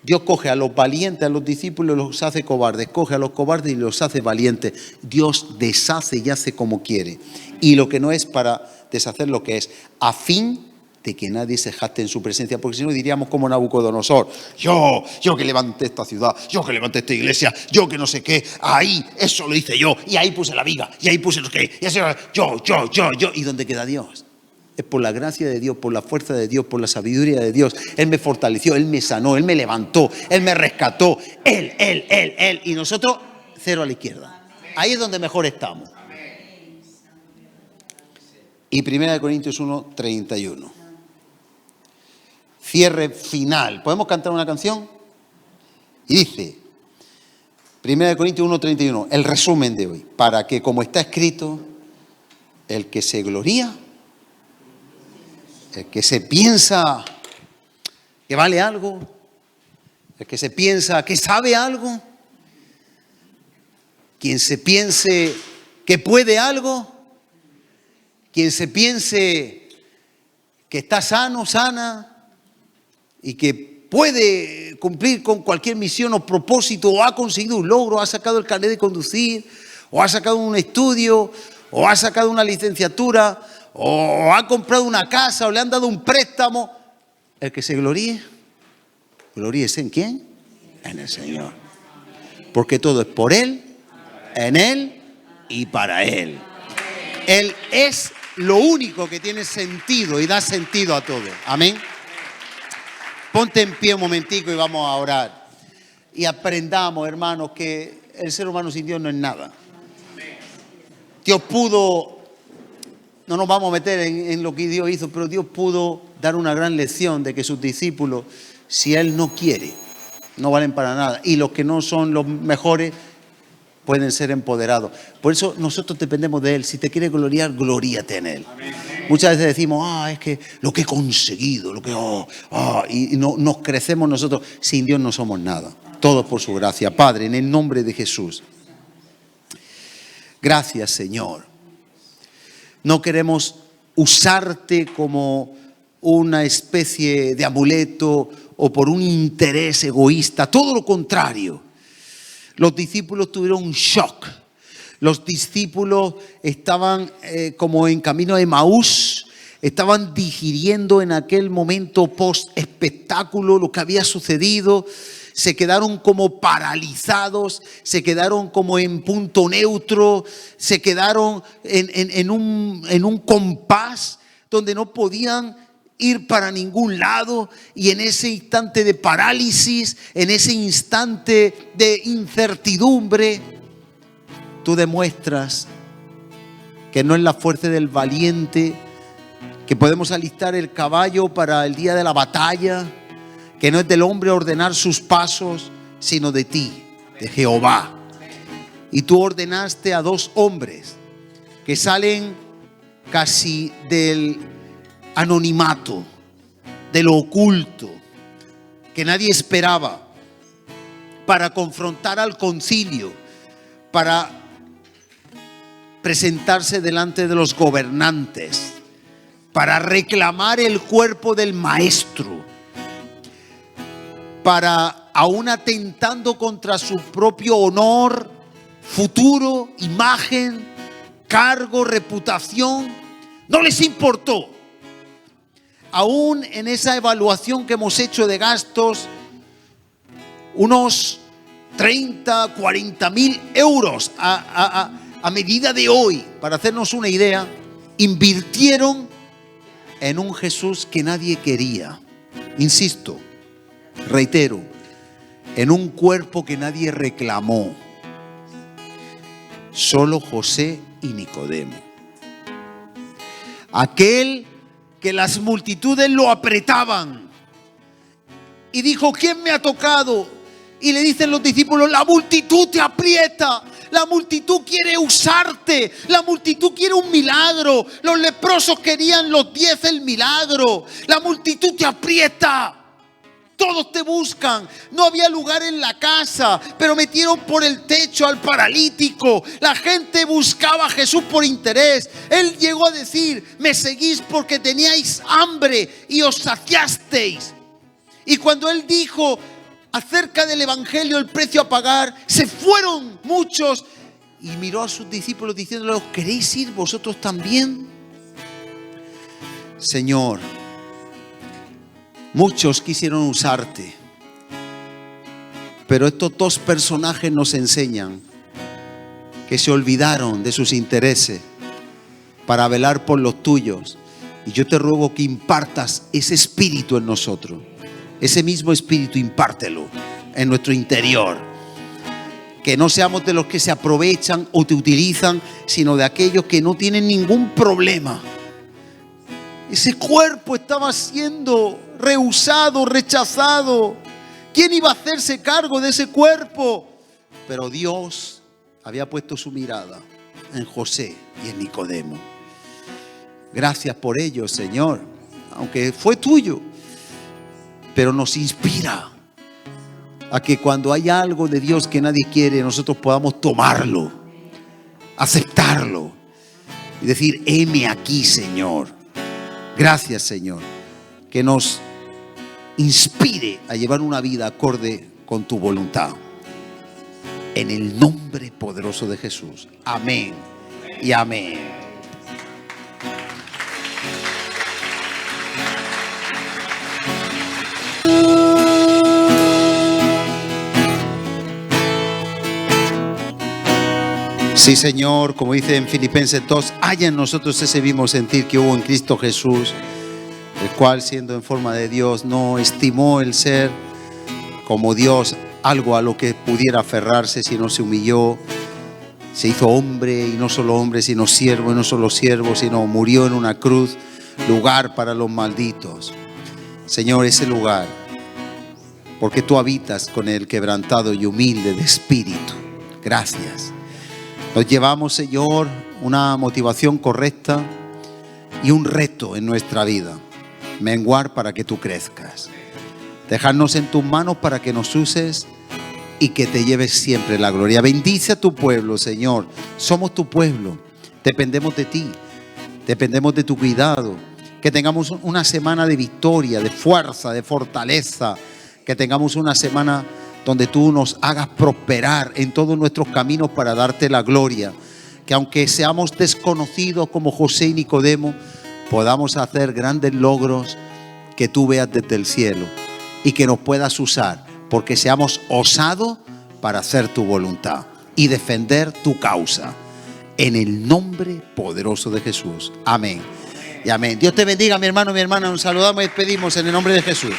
Dios coge a los valientes, a los discípulos, los hace cobardes, coge a los cobardes y los hace valientes. Dios deshace y hace como quiere. Y lo que no es para deshacer lo que es, a fin de que nadie se jacte en su presencia, porque si no diríamos como Nabucodonosor: yo que levanté esta ciudad, yo que levanté esta iglesia, yo que no sé qué, ahí, eso lo hice yo, y ahí puse la viga, y ahí puse no sé qué, y así, yo. ¿Y dónde queda Dios? Es por la gracia de Dios, por la fuerza de Dios, por la sabiduría de Dios. Él me fortaleció, Él me sanó, Él me levantó, Él me rescató, Él, y nosotros cero a la izquierda. Ahí es donde mejor estamos. Y 1 Corintios 1, 31. Cierre final. ¿Podemos cantar una canción? Y dice, 1 Corintios 1, 31, el resumen de hoy. Para que, como está escrito, el que se gloría, el que se piensa que vale algo, el que se piensa que sabe algo, quien se piense que puede algo, quien se piense que está sano, sana, y que puede cumplir con cualquier misión o propósito, o ha conseguido un logro, ha sacado el carnet de conducir, o ha sacado un estudio, o ha sacado una licenciatura, o ha comprado una casa, o le han dado un préstamo. El que se gloríe, gloríese ¿en quién? En el Señor. Porque todo es por Él, en Él y para Él. Él es lo único que tiene sentido y da sentido a todo. Amén. Ponte en pie un momentico y vamos a orar. Y aprendamos, hermanos, que el ser humano sin Dios no es nada. Dios pudo, no nos vamos a meter en lo que Dios hizo, pero Dios pudo dar una gran lección de que sus discípulos, si Él no quiere, no valen para nada. Y los que no son los mejores pueden ser empoderados. Por eso nosotros dependemos de Él. Si te quiere gloriar, gloríate en Él. Amén. Muchas veces decimos, es que lo que he conseguido, y no, nos crecemos nosotros. Sin Dios no somos nada. Todo por su gracia. Padre, en el nombre de Jesús. Gracias, Señor. No queremos usarte como una especie de amuleto o por un interés egoísta. Todo lo contrario. Los discípulos tuvieron un shock. Los discípulos estaban como en camino a Emaús, estaban digiriendo en aquel momento post espectáculo lo que había sucedido. Se quedaron como paralizados, se quedaron como en punto neutro, se quedaron en un compás donde no podían ir para ningún lado. Y en ese instante de parálisis, en ese instante de incertidumbre, tú demuestras que no es la fuerza del valiente, que podemos alistar el caballo para el día de la batalla, que no es del hombre ordenar sus pasos, sino de ti, de Jehová. Y tú ordenaste a 2 hombres que salen casi del anonimato, de lo oculto, que nadie esperaba, para confrontar al concilio, para presentarse delante de los gobernantes, para reclamar el cuerpo del maestro, para, aún atentando contra su propio honor, futuro, imagen, cargo, reputación, no les importó. Aún en esa evaluación que hemos hecho de gastos, unos 30, 40 mil euros a medida de hoy, para hacernos una idea, invirtieron en un Jesús que nadie quería. Insisto, reitero, en un cuerpo que nadie reclamó. Solo José y Nicodemo. Aquel que las multitudes lo apretaban y dijo: ¿quién me ha tocado? Y le dicen los discípulos: la multitud te aprieta, la multitud quiere usarte, la multitud quiere un milagro. Los leprosos querían los 10 el milagro. La multitud te aprieta, todos te buscan. No había lugar en la casa, pero metieron por el techo al paralítico. La gente buscaba a Jesús por interés. Él llegó a decir: me seguís porque teníais hambre y os saciasteis. Y cuando él dijo acerca del evangelio, el precio a pagar, se fueron muchos y miró a sus discípulos diciéndoles: ¿queréis ir vosotros también? Señor, muchos quisieron usarte, pero estos 2 personajes nos enseñan que se olvidaron de sus intereses para velar por los tuyos. Y yo te ruego que impartas ese espíritu en nosotros. Ese mismo espíritu, impártelo en nuestro interior. Que no seamos de los que se aprovechan o te utilizan, sino de aquellos que no tienen ningún problema. Ese cuerpo estaba siendo rehusado, rechazado. ¿Quién iba a hacerse cargo de ese cuerpo? Pero Dios había puesto su mirada en José y en Nicodemo. Gracias por ello, Señor, aunque fue tuyo. Pero nos inspira a que cuando hay algo de Dios que nadie quiere, nosotros podamos tomarlo, aceptarlo y decir: heme aquí, Señor. Gracias, Señor, que nos inspire a llevar una vida acorde con tu voluntad. En el nombre poderoso de Jesús. Amén y amén. Sí, Señor, como dice en Filipenses 2, haya en nosotros ese mismo sentir que hubo en Cristo Jesús, el cual, siendo en forma de Dios, no estimó el ser como Dios algo a lo que pudiera aferrarse, sino se humilló, se hizo hombre, y no solo hombre, sino siervo, y no solo siervo, sino murió en una cruz, lugar para los malditos. Señor, ese lugar, porque tú habitas con el quebrantado y humilde de espíritu. Gracias. Nos llevamos, Señor, una motivación correcta y un reto en nuestra vida: menguar para que tú crezcas. Dejarnos en tus manos para que nos uses y que te lleves siempre la gloria. Bendice a tu pueblo, Señor. Somos tu pueblo. Dependemos de ti. Dependemos de tu cuidado. Que tengamos una semana de victoria, de fuerza, de fortaleza. Que tengamos una semana donde tú nos hagas prosperar en todos nuestros caminos para darte la gloria. Que aunque seamos desconocidos como José y Nicodemo, podamos hacer grandes logros que tú veas desde el cielo y que nos puedas usar, porque seamos osados para hacer tu voluntad y defender tu causa. En el nombre poderoso de Jesús. Amén. Y amén. Dios te bendiga, mi hermano, mi hermana. Nos saludamos y despedimos en el nombre de Jesús.